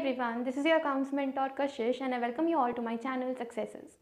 everyone, this is your accounts mentor Kashish and I welcome you all to my channel Successes।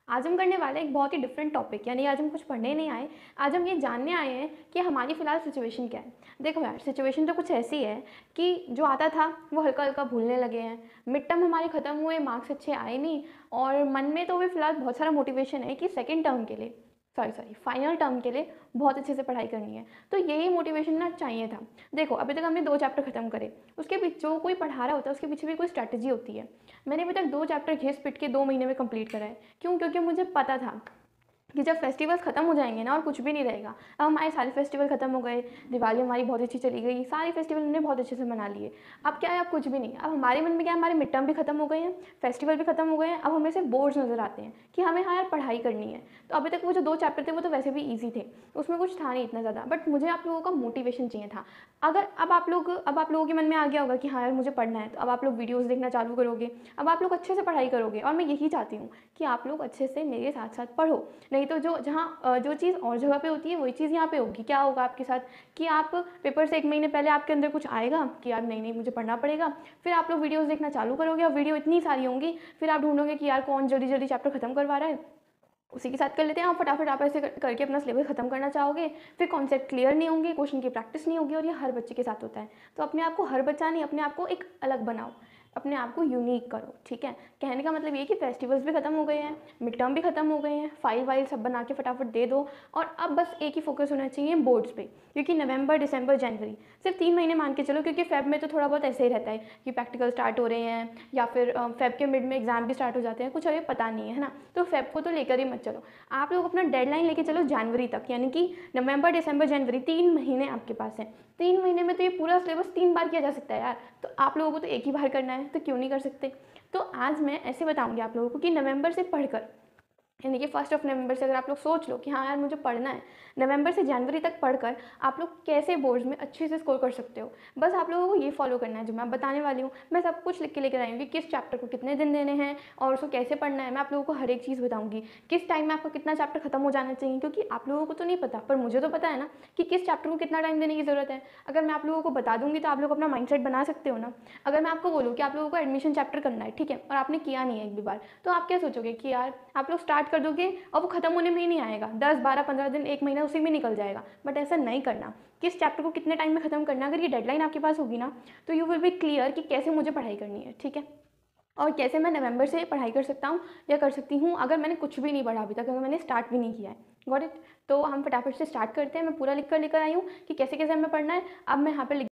आज हम करने वाले एक बहुत ही डिफरेंट टॉपिक, यानी आज हम कुछ पढ़ने नहीं आए, आज हम ये जानने आए हैं कि हमारी फ़िलहाल सिचुएशन क्या है। देखो यार, सिचुएशन तो कुछ ऐसी है कि जो आता था वो हल्का हल्का भूलने लगे हैं, मिड टर्म हमारे ख़त्म हुए, मार्क्स अच्छे आए नहीं और मन में तो भी फ़िलहाल बहुत सारा मोटिवेशन है कि सेकेंड टर्म के लिए फाइनल टर्म के लिए बहुत अच्छे से पढ़ाई करनी है। तो यही मोटिवेशन ना चाहिए था। देखो, अभी तक हमने 2 चैप्टर खत्म करे, उसके पीछे जो कोई पढ़ा रहा होता है उसके पीछे भी कोई स्ट्रैटेजी होती है। मैंने अभी तक 2 चैप्टर घिस पिट के 2 महीने में कंप्लीट करा है। क्यों? क्योंकि मुझे पता था कि जब फेस्टिवल्स ख़त्म हो जाएंगे ना और कुछ भी नहीं रहेगा। अब हमारे सारे फेस्टिवल ख़त्म हो गए, दिवाली हमारी बहुत अच्छी चली गई, सारे फेस्टिवल हमने बहुत अच्छे से मना लिए। अब क्या है, अब कुछ भी नहीं। अब हमारे मन में क्या है, हमारे मिड टर्म भी ख़त्म हो गए हैं, फेस्टिवल भी ख़त्म हो गए हैं। अब हमें सिर्फ बोर्ड्स नज़र आते हैं कि हमें हाँ यार पढ़ाई करनी है। तो अभी तक वो जो 2 चैप्टर थे वो तो वैसे भी ईजी थे, उसमें कुछ था नहीं इतना ज़्यादा, बट मुझे आप लोगों का मोटिवेशन चाहिए था। अगर अब आप लोगों के मन में आ गया होगा कि हाँ यार मुझे पढ़ना है, तो अब आप लोग वीडियोज़ देखना चालू करोगे, अब आप लोग अच्छे से पढ़ाई करोगे। और मैं यही चाहती हूँ कि आप लोग अच्छे से मेरे साथ साथ पढ़ो। नहीं तो जो चीज़ और जगह पे होती है वही चीज़ यहाँ पे होगी। क्या होगा आपके साथ कि आप पेपर से 1 महीने पहले आपके अंदर कुछ आएगा कि यार नहीं मुझे पढ़ना पड़ेगा, फिर आप लोग वीडियोस देखना चालू करोगे और वीडियो इतनी सारी होंगी, फिर आप ढूंढोगे कि यार कौन जल्दी जल्दी चैप्टर खत्म करवा रहा है, उसी के साथ कर लेते हैं। आप फटाफट आप ऐसे करके अपना सिलेबस खत्म करना चाहोगे, फिर कॉन्सेप्ट क्लियर नहीं होंगे, क्वेश्चन की प्रैक्टिस नहीं होगी। और ये हर बच्चे के साथ होता है। तो अपने आप को हर बच्चा नहीं, अपने आप को एक अलग बनाओ, अपने आप को यूनिक करो। ठीक है, कहने का मतलब ये कि फेस्टिवल्स भी खत्म हो गए हैं, मिड टर्म भी खत्म हो गए हैं, फाइल वाइल सब बना के फटाफट दे दो और अब बस एक ही फोकस होना चाहिए बोर्ड्स पे। क्योंकि नवंबर, दिसंबर, जनवरी सिर्फ 3 महीने मान के चलो, क्योंकि फेब में तो थोड़ा बहुत ऐसे ही रहता है कि प्रैक्टिकल स्टार्ट हो रहे हैं या फिर फेब के मिड में एग्जाम भी स्टार्ट हो जाते हैं, कुछ अभी पता नहीं है ना। तो फेब को तो लेकर ही मत चलो, आप लोग अपना डेडलाइन लेके चलो जनवरी तक, यानी कि नवंबर, दिसंबर, जनवरी 3 महीने आपके पास है। 3 महीने में तो ये पूरा सिलेबस 3 बार किया जा सकता है यार। तो आप लोगों को तो एक ही बार करना है, तो क्यों नहीं कर सकते। तो आज मैं ऐसे बताऊंगी आप लोगों को कि नवंबर से पढ़कर, यानी कि 1 नवंबर से अगर आप लोग सोच लो कि हाँ यार मुझे पढ़ना है, नवंबर से जनवरी तक पढ़कर आप लोग कैसे बोर्ड्स में अच्छे से स्कोर कर सकते हो। बस आप लोगों को ये फॉलो करना है जो मैं बताने वाली हूँ। मैं सब कुछ लिख के लेकर आई हूँ कि किस चैप्टर को कितने दिन देने हैं और उसको कैसे पढ़ना है। मैं आप लोगों को हर एक चीज़ बताऊँगी, किस टाइम में आपका कितना चैप्टर खत्म हो जाना चाहिए, क्योंकि आप लोगों को तो नहीं पता पर मुझे तो पता है ना कि किस चैप्टर को कितना टाइम देने की ज़रूरत है। अगर मैं आप लोगों को बता दूँगी तो आप लोग अपना माइंडसेट बना सकते हो ना। अगर मैं आपको बोलूँ कि आप लोगों को एडमिशन चैप्टर करना है, ठीक है, और आपने किया नहीं है एक भी बार, तो आप क्या सोचोगे कि यार आप लोग स्टार्ट कर दोगे और वो खत्म होने में ही नहीं आएगा, 10, 12, 15 दिन, 1 महीना उसी में निकल जाएगा। बट ऐसा नहीं करना, किस चैप्टर को कितने टाइम में खत्म करना। अगर ये डेडलाइन आपके पास होगी ना तो यू विल बी क्लियर कि कैसे मुझे पढ़ाई करनी है। ठीक है, और कैसे मैं नवंबर से पढ़ाई कर सकता हूँ या कर सकती हूँ अगर मैंने कुछ भी नहीं पढ़ा अभी तक, अगर मैंने स्टार्ट भी नहीं किया है। Got it. तो हम फटाफट से स्टार्ट करते हैं। मैं पूरा लिख कर लेकर आई हूँ कि कैसे कैसे हमें पढ़ना है। अब मैं यहाँ पर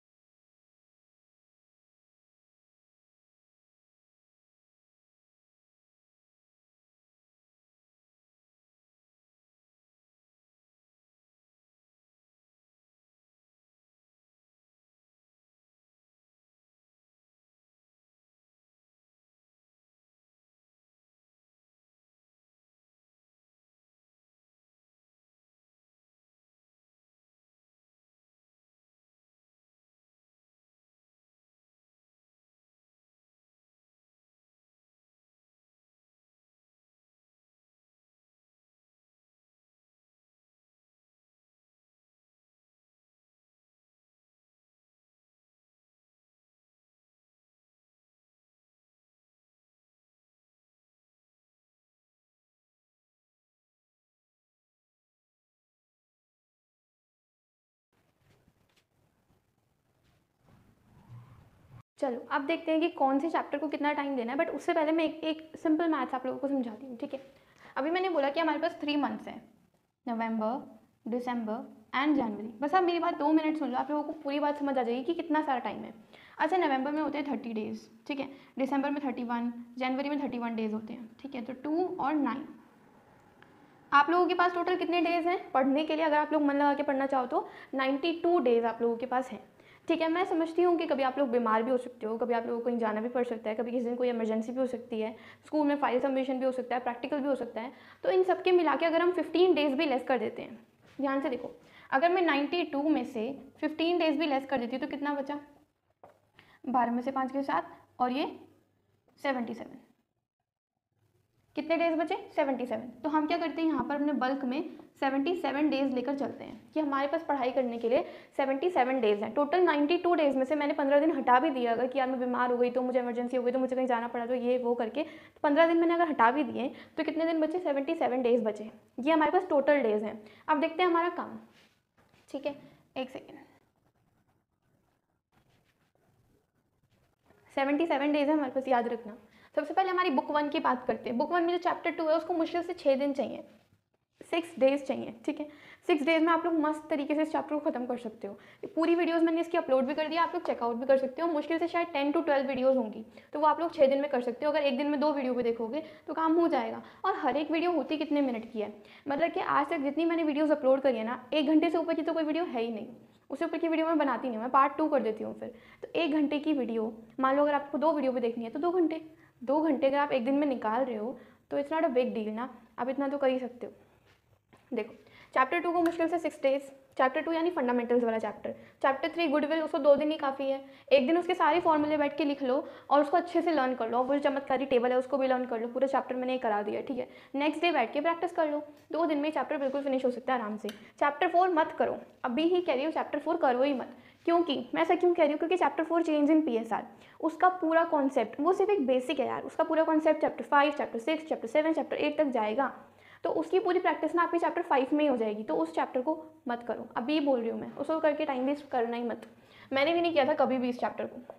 चलो अब देखते हैं कि कौन से चैप्टर को कितना टाइम देना है। बट उससे पहले मैं एक सिंपल मैथ्स आप लोगों को समझाती हूँ। ठीक है, अभी मैंने बोला कि हमारे पास 3 मंथ्स हैं, नवंबर, दिसंबर एंड जनवरी। बस आप मेरी बात 2 मिनट सुन लो, आप लोगों को पूरी बात समझ आ जाएगी कि कितना सारा टाइम है। अच्छा, नवंबर में होते हैं 30 डेज़, ठीक है, दिसंबर में 31, जनवरी में 31 डेज़ होते हैं। ठीक है, तो 2 और 9, आप लोगों के पास टोटल कितने डेज़ हैं पढ़ने के लिए। अगर आप लोग मन लगा के पढ़ना चाहो तो 92 डेज़ आप लोगों के पास हैं। ठीक है, मैं समझती हूँ कि कभी आप लोग बीमार भी हो सकते हो, कभी आप लोगों को कहीं जाना भी पड़ सकता है, कभी किसी दिन कोई इमरजेंसी भी हो सकती है, स्कूल में फाइल सबमिशन भी हो सकता है, प्रैक्टिकल भी हो सकता है। तो इन सब के मिला के अगर हम 15 डेज़ भी लेस कर देते हैं, ध्यान से देखो, अगर मैं 92 में से 15 डेज़ भी लेस कर देती हूँ तो कितना बचा, 12 में से 5 के साथ, और ये 77, कितने डेज बचे? 77। तो हम क्या करते हैं यहाँ पर अपने बल्क में 77 डेज लेकर चलते हैं कि हमारे पास पढ़ाई करने के लिए 77 डेज हैं। टोटल 92 डेज में से मैंने 15 दिन हटा भी दिया, अगर कि यार मैं बीमार हो गई तो, मुझे इमरजेंसी हो गई तो, मुझे कहीं जाना पड़ा तो, ये वो करके तो 15 दिन मैंने अगर हटा भी दिए तो कितने दिन बचे? 77 डेज बचे। ये हमारे पास टोटल डेज हैं। अब देखते हैं हमारा काम, ठीक है, एक सेकेंड। 77 डेज है हमारे पास, याद रखना। सबसे पहले हमारी बुक 1 की बात करते हैं। बुक 1 में जो चैप्टर 2 है उसको मुश्किल से 6 दिन चाहिए, 6 डेज चाहिए, ठीक है। 6 डेज में आप लोग मस्त तरीके से इस चैप्टर को खत्म कर सकते हो। पूरी वीडियोस मैंने इसकी अपलोड भी कर दिया, आप लोग चेकआउट भी कर सकते हो। मुश्किल से शायद 10 to 12 वीडियोस होंगी, तो वो आप लोग 6 दिन में कर सकते हो। अगर एक दिन में 2 वीडियो भी देखोगे तो काम हो जाएगा। और हर एक वीडियो होती कितने मिनट की है, मतलब कि आज तक जितनी मैंने वीडियोज़ अपलोड करी है ना, 1 घंटे से ऊपर की तो कोई वीडियो है ही नहीं। उससे ऊपर की वीडियो मैं बनाती नहीं हूँ, मैं पार्ट 2 कर देती हूँ फिर। तो 1 घंटे की वीडियो, मान लो अगर आपको 2 वीडियो भी देखनी है तो 2 घंटे, 2 घंटे अगर आप एक दिन में निकाल रहे हो तो it's not a big deal ना, आप इतना तो कर ही सकते हो। देखो, चैप्टर 2 को मुश्किल से 6 डेज, चैप्टर 2 यानी फंडामेंटल्स वाला चैप्टर। चैप्टर 3 गुडविल, उसको 2 दिन ही काफ़ी है। एक दिन उसके सारे फॉर्मूले बैठ के लिख लो और उसको अच्छे से लर्न कर लो। वो जो चमत्कारी टेबल है उसको भी लर्न कर लो, पूरा चैप्टर मैंने करा दिया, ठीक है। नेक्स्ट डे बैठ के प्रैक्टिस कर लो, 2 दिन में चैप्टर बिल्कुल फिनिश हो सकता है आराम से। चैप्टर 4 मत करो, अभी ही कह रही हूँ चैप्टर 4 करो ही मत। क्योंकि मैं ऐसा क्यों कह रही हूँ? क्योंकि चैप्टर 4 चेंज इन PSR, उसका पूरा कॉन्सेप्ट, वो सिर्फ एक बेसिक है यार, उसका पूरा concept chapter 5, chapter 6, chapter 7, chapter 8 तक जाएगा। तो उसकी पूरी प्रैक्टिस ना आपकी चैप्टर 5 में ही हो जाएगी। तो उस चैप्टर को मत करो, अभी बोल रही हूँ मैं, उसको करके टाइम वेस्ट करना ही मत। मैंने भी नहीं किया था कभी भी इस चैप्टर को।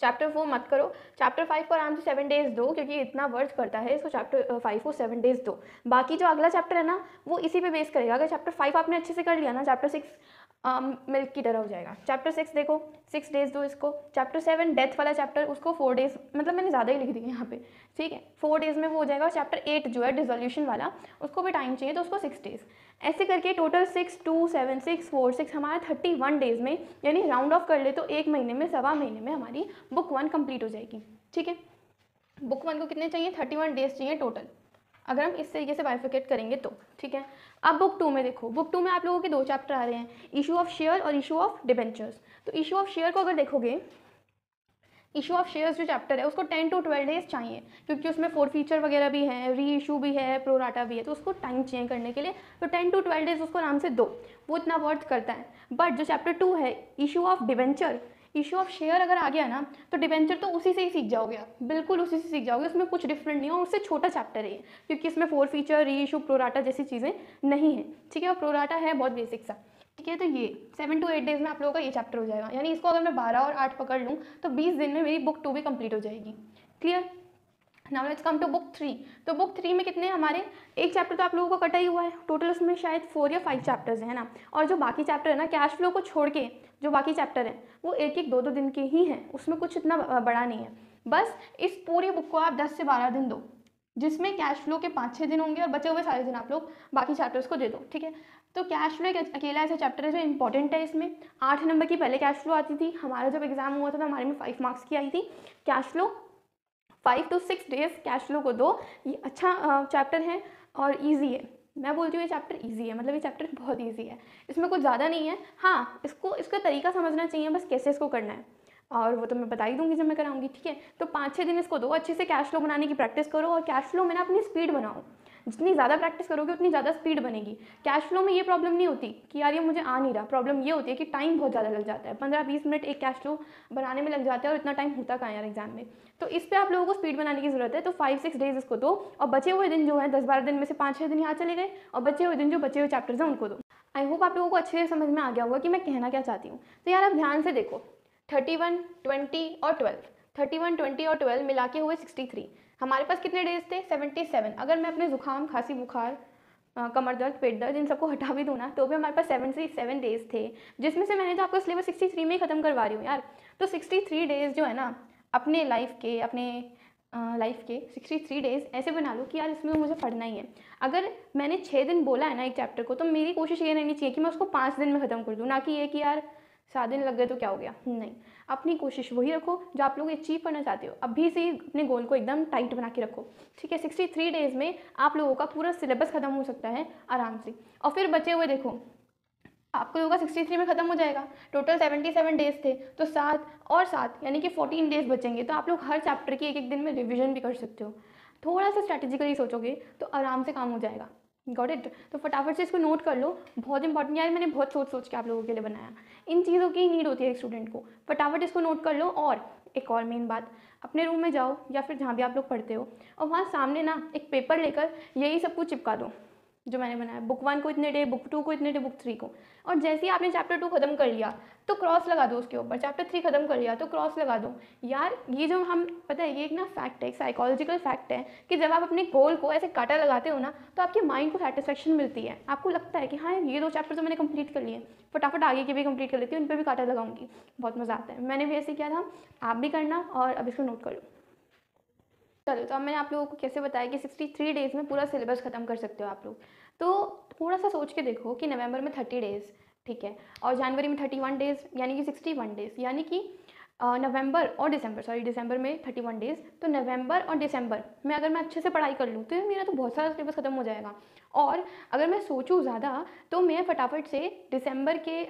चैप्टर 4 मत करो, चैप्टर 5 को आराम से 7 डेज दो, क्योंकि इतना वर्थ करता है इसको। चैप्टर 5 को 7 डेज दो। बाकी जो अगला चैप्टर है ना वो इसी पे बेस करेगा। अगर चैप्टर 5 आपने अच्छे से कर लिया ना, चैप्टर 6 मिल्क की तरह हो जाएगा। चैप्टर 6 देखो, 6 डेज दो इसको। चैप्टर 7 डेथ वाला चैप्टर, उसको 4 डेज, मतलब मैंने ज़्यादा ही लिख दिया यहाँ पे, ठीक है, 4 डेज में वो हो जाएगा। और चैप्टर 8 जो है डिसोल्यूशन वाला, उसको भी टाइम चाहिए तो उसको 6 डेज। ऐसे करके टोटल 6, 2, 7, 6, 4, 6 हमारा 31 डेज में, यानी राउंड ऑफ कर ले तो 1 महीने में, सवा महीने में हमारी बुक 1 कंप्लीट हो जाएगी, ठीक है। बुक 1 को कितने चाहिए? 31 डेज चाहिए टोटल, अगर हम इस तरीके से बाइफिकेट करेंगे तो, ठीक है। अब बुक 2 में देखो, बुक 2 में आप लोगों के 2 चैप्टर आ रहे हैं, इशू ऑफ शेयर और इशू ऑफ डिबेंचर्स। तो इशू ऑफ शेयर को अगर देखोगे, इशू ऑफ शेयर्स जो चैप्टर है उसको 10 to 12 डेज चाहिए, क्योंकि उसमें 4 फीचर वगैरह भी है, री इशू भी है, प्रोराटा भी है, तो उसको टाइम चाहिए करने के लिए। तो 10 to 12 डेज उसको आराम से दो, वो इतना वर्थ करता है। बट जो चैप्टर 2 है, issue of debenture, issue of share अगर आ गया ना तो डिबेंचर तो उसी से ही सीख जाओगे आप, बिल्कुल उसी से सीख जाओगे, उसमें कुछ डिफरेंट नहीं है। और उससे छोटा चैप्टर है, क्योंकि इसमें 4 फीचर, री इशू, प्रोराटा जैसी चीज़ें नहीं है, ठीक है। और प्रोराटा है बहुत बेसिक सा, ठीक है। तो ये 7 to 8 डेज में आप लोगों का ये चैप्टर हो जाएगा। यानी इसको अगर मैं 12 और 8 पकड़ लूँ तो 20 दिन में मेरी बुक 2 भी कंप्लीट हो जाएगी। Clear? Now let's come to book 3। तो बुक 3 में कितने हमारे, एक चैप्टर तो आप लोगों का कटा ही हुआ है, टोटल उसमें शायद 4 या 5 चैप्टर्स हैं ना। और जो बाकी चैप्टर है ना, कैश फ्लो को छोड़ के जो बाकी चैप्टर हैं वो 1-1, 2-2 दिन के ही हैं, उसमें कुछ इतना बड़ा नहीं है। बस इस पूरी बुक को आप 10 से 12 दिन दो, जिसमें कैश फ्लो के 5-6 दिन होंगे और बचे हुए सारे दिन आप लोग बाकी चैप्टर्स को दे दो, ठीक है। तो कैश फ्लो एक अकेला ऐसा चैप्टर है जो इंपॉर्टेंट है। इसमें 8 नंबर की पहले कैश फ्लो आती थी, हमारा जब एग्जाम हुआ था तो हमारे में 5 मार्क्स की आई थी cash flow. 5 to 6 days cash flow को दो, ये अच्छा चैप्टर है और ईजी है। मैं बोलती हूँ ये चैप्टर ईजी है, मतलब ये चैप्टर बहुत ईजी है, इसमें कुछ ज़्यादा नहीं है। हाँ, इसका तरीका समझना चाहिए, बस कैसे इसको करना है, और वो तो मैं बता ही दूंगी जब मैं कराऊंगी, ठीक है। तो 5-6 दिन इसको दो, अच्छे से कैश फ्लो बनाने की प्रैक्टिस करो। और कैश फ्लो में ना अपनी स्पीड बनाओ, जितनी ज़्यादा प्रैक्टिस करोगे उतनी ज़्यादा स्पीड बनेगी। कैश फ्लो में ये प्रॉब्लम नहीं होती कि यार ये मुझे आ नहीं रहा, प्रॉब्लम ये होती है कि टाइम बहुत ज़्यादा लग जाता है, 15-20 मिनट एक कैश फ्लो बनाने में लग जाता है, और इतना टाइम होता कहाँ यार एग्जाम में। तो इस पर आप लोगों को स्पीड बनाने की ज़रूरत है। तो 5-6 डेज इसको दो, और बचे हुए दिन जो है 10-12 दिन में से 5-6 दिन यहाँ चले गए, और बचे हुए दिन जो बचे हुए चैप्टर्स हैं उनको दो। आई होप आप लोगों को अच्छे से समझ में आ गया होगा कि मैं कहना क्या चाहती हूँ। तो यार आप ध्यान से देखो, 31, 20 और 12, 31, 20 और 12 मिला के हुए 63। हमारे पास कितने डेज थे? 77। अगर मैं अपने जुकाम, खांसी, बुखार, कमर दर्द, पेट दर्द, इन सबको हटा भी दूँ ना तो भी हमारे पास 77 डेज थे, जिसमें से मैंने तो आपको सिलेबस 63 में ही ख़त्म करवा रही हूँ यार। तो 63 डेज जो है ना अपने लाइफ के 63 डेज ऐसे बना लो कि यार इसमें तो मुझे पढ़ना ही है। अगर मैंने 6 दिन बोला है ना एक चैप्टर को, तो मेरी कोशिश ये रहनी चाहिए कि मैं उसको 5 दिन में ख़त्म कर दूँ, ना कि ये कि यार 7 दिन लग गए तो क्या हो गया। नहीं, अपनी कोशिश वही रखो जो आप लोग अचीव करना चाहते हो। अभी से ही अपने गोल को एकदम टाइट बना के रखो, ठीक है। 63 डेज में आप लोगों का पूरा सिलेबस खत्म हो सकता है आराम से। और फिर बचे हुए देखो, आपको लोगों का 63 में ख़त्म हो जाएगा। टोटल 77 डेज थे, तो 7 और 7 यानी कि 14 डेज बचेंगे। तो आप लोग हर चैप्टर की 1-1 दिन में रिविजन भी कर सकते हो, थोड़ा सा स्ट्रैटेजिकली सोचोगे तो आराम से काम हो जाएगा। Got it? तो फटाफट से इसको नोट कर लो, बहुत इंपॉर्टेंट यार, मैंने बहुत सोच सोच के आप लोगों के लिए बनाया। इन चीज़ों की नीड होती है एक स्टूडेंट को, फटाफट इसको नोट कर लो। और एक और मेन बात, अपने रूम में जाओ या फिर जहाँ भी आप लोग पढ़ते हो, और वहाँ सामने ना एक पेपर लेकर यही सब कुछ चिपका दो जो मैंने बनाया। बुक 1 को इतने डे, बुक 2 को इतने डे, बुक 3 को। और जैसे ही आपने चैप्टर 2 खत्म कर लिया तो क्रॉस लगा दो उसके ऊपर। चैप्टर 3 खत्म कर लिया तो क्रॉस लगा दो। यार ये जो हम, पता है ये एक ना फैक्ट है, एक साइकोलॉजिकल फैक्ट है कि जब आप अपने गोल को ऐसे काटा लगाते हो ना तो आपके माइंड को सेटिस्फेक्शन मिलती है। आपको लगता है कि हाँ ये 2 चैप्टर तो मैंने कंप्लीट कर लिए, फटाफट आगे के भी कंप्लीट कर लेती हूँ, इन पर भी काटा लगाऊंगी, बहुत मज़ा आता है। मैंने भी ऐसे किया था, आप भी करना। और अब इसको नोट कर लो। चलो, तो अब मैंने आप लोगों को कैसे बताया कि 63 डेज़ में पूरा सिलेबस ख़त्म कर सकते हो आप लोग। तो थोड़ा सा सोच के देखो कि नवंबर में 30 डेज़, ठीक है, और जनवरी में 31 डेज़, यानी कि 61 डेज़, यानी कि नवंबर और दिसंबर, सॉरी दिसंबर में 31 डेज़, तो नवंबर और दिसंबर में अगर मैं अच्छे से पढ़ाई कर लूँ तो ये मेरा तो बहुत सारा सिलेबस ख़त्म हो जाएगा। और अगर मैं सोचूँ ज़्यादा तो मैं फटाफट से दिसंबर के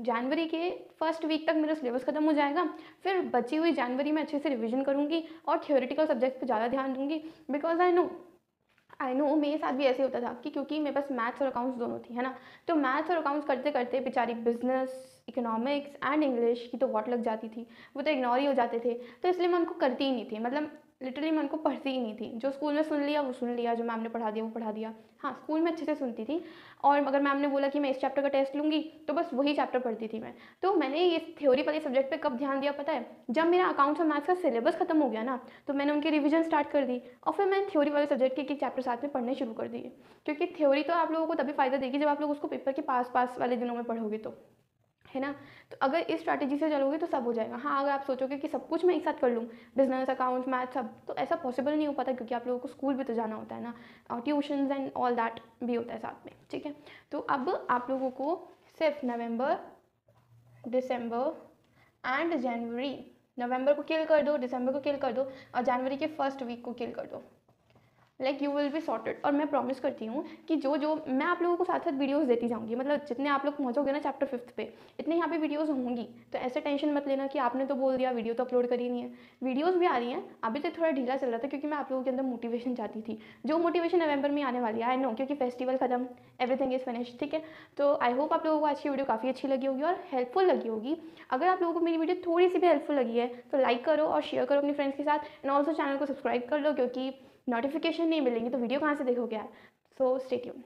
जनवरी के फर्स्ट वीक तक मेरा सिलेबस ख़त्म हो जाएगा। फिर बची हुई जनवरी में अच्छे से रिवीजन करूँगी और थ्योरेटिकल सब्जेक्ट पे ज़्यादा ध्यान दूँगी। बिकॉज आई नो मेरे साथ भी ऐसे होता था कि क्योंकि मेरे पास मैथ्स और अकाउंट्स दोनों थी, है ना, तो मैथ्स और अकाउंट्स करते करते बेचारी बिजनेस, इकोनॉमिक्स एंड इंग्लिश की तो वॉट लग जाती थी, वो तो इग्नोर ही हो जाते थे। तो इसलिए मैं उनको करती ही नहीं थी, मतलब लिटरली मैं उनको पढ़ती ही नहीं थी। जो स्कूल में सुन लिया वो सुन लिया, जो मैम ने पढ़ा दिया वो पढ़ा दिया। हाँ, स्कूल में अच्छे से सुनती थी, और अगर मैम ने बोला कि मैं इस चैप्टर का टेस्ट लूँगी तो बस वही चैप्टर पढ़ती थी मैं। तो मैंने ये थ्योरी वाले सब्जेक्ट पे कब ध्यान दिया पता है? जब मेरा अकाउंट्स और मैथ्स का सिलेबस खत्म हो गया ना, तो मैंने उनकी रिवीजन स्टार्ट कर दी, और फिर मैंने थ्योरी वाले सब्जेक्ट के एक चैप्टर साथ में पढ़ने शुरू कर दिए। क्योंकि थ्योरी तो आप लोगों को तभी फ़ायदा देगी जब आप लोग उसको पेपर के पास वाले दिनों में पढ़ोगे तो, है ना। तो अगर इस स्ट्रैटेजी से चलोगे तो सब हो जाएगा। हाँ, अगर आप सोचोगे कि सब कुछ मैं एक साथ कर लूँ, बिजनेस, अकाउंट्स, मैथ, सब, तो ऐसा पॉसिबल नहीं हो पाता, क्योंकि आप लोगों को स्कूल भी तो जाना होता है ना, और ट्यूशन्स एंड ऑल दैट भी होता है साथ में, ठीक है। तो अब आप लोगों को सिर्फ नवंबर, दिसंबर एंड जनवरी, नवंबर को किल कर दो, दिसंबर को किल कर दो, और जनवरी के फर्स्ट वीक को किल कर दो, like you will be sorted. और मैं प्रॉमिस करती हूँ कि जो जो मैं आप लोगों को साथ साथ वीडियोस देती जाऊँगी, मतलब जितने आप लोग पहुँचोगे ना चैप्टर 5 पे, इतने यहाँ पे वीडियोस होंगी। तो ऐसे टेंशन मत लेना कि आपने तो बोल दिया वीडियो तो अपलोड करी नहीं है। वीडियोस भी आ रही हैं, अभी तो थोड़ा ढीला चल रहा था क्योंकि मैं आप लोगों के अंदर मोटिवेशन चाहती थी, जो मोटिवेशन नवंबर में आने वाली है, आई नो, क्योंकि फेस्टिवल खत्म, एवरीथिंग इज़ फिनिश, ठीक है। तो आई होप आप लोगों को आज की वीडियो काफ़ी अच्छी लगी होगी और हेल्पफुल लगी होगी। अगर आप लोगों को मेरी वीडियो थोड़ी सी भी हेल्पफुल लगी है तो लाइक करो और शेयर करो अपनी फ्रेंड्स के साथ, एंड ऑल्सो चैनल को सब्सक्राइब कर लो, क्योंकि नोटिफिकेशन नहीं मिलेंगी तो वीडियो कहाँ से देखोगे यार। So stay tuned.